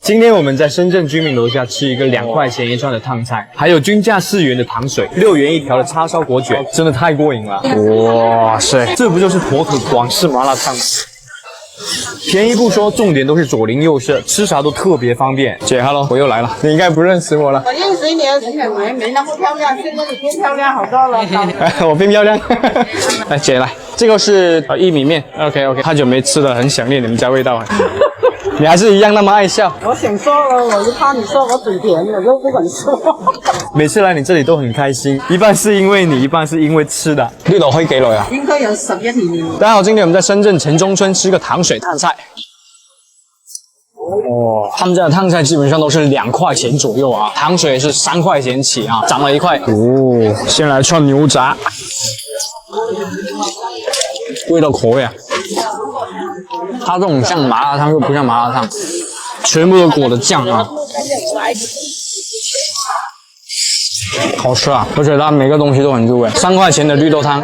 今天我们在深圳居民楼下吃一个2块钱一串的烫菜，还有均价4元的糖水，6元一条的叉烧果卷，真的太过瘾了！哇塞，这不就是妥妥广式麻辣烫？便宜不说，重点都是左邻右舍，吃啥都特别方便。姐 ，hello， 我又来了，你应该不认识我了。我认识你，没那么漂亮，现在你变漂亮好多了。我变漂亮。来，姐来，这个是薏米面。OK， 太久没吃了，很想念你们家味道啊。你还是一样那么爱笑。我想说了，我就怕你说我嘴甜，我就不敢说。每次来你这里都很开心，一半是因为你，一半是因为吃的。呢度開幾耐啊？應該有11年。大家好，今天我们在深圳城中村吃个糖水烫菜。哦，他们家的烫菜基本上都是2块钱左右啊，糖水是3块钱起啊，涨了1块。哦，先来串牛杂，味道可以啊。它这种像麻辣烫又不像麻辣烫，全部都裹的酱啊，好吃啊！而且它每个东西都很入味。3块钱的绿豆汤，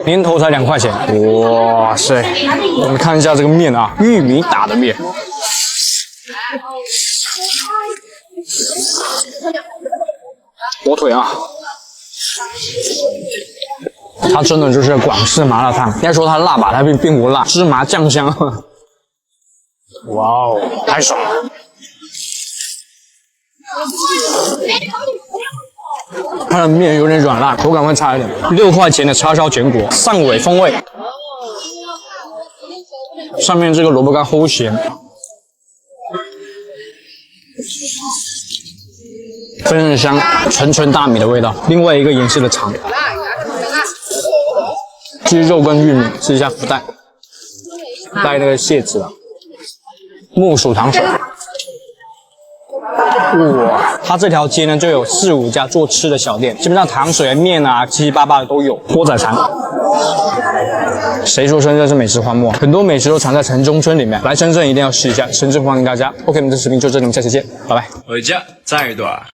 年头才2块钱，哇塞！我们看一下这个面啊，玉米打的面，火腿啊。它真的就是广式麻辣烫，应该说它辣吧，它并不辣，芝麻酱香。哇哦，太爽了！它的面有点软烂，口感会差一点。6块钱的叉烧卷果，汕尾风味，上面这个萝卜干齁咸，非常香，纯大米的味道。另外一个颜色的肠。鸡肉跟玉米，吃一下福袋，带那个蟹子啊，木薯糖水。哇，它这条街呢就有4、5家做吃的小店，基本上糖水、面啊七七八八的都有。锅仔肠，谁说深圳是美食荒漠？很多美食都藏在城中村里面，来深圳一定要试一下。深圳欢迎大家。OK， 我们这视频就这里，我们下期见，拜拜。回家再一段。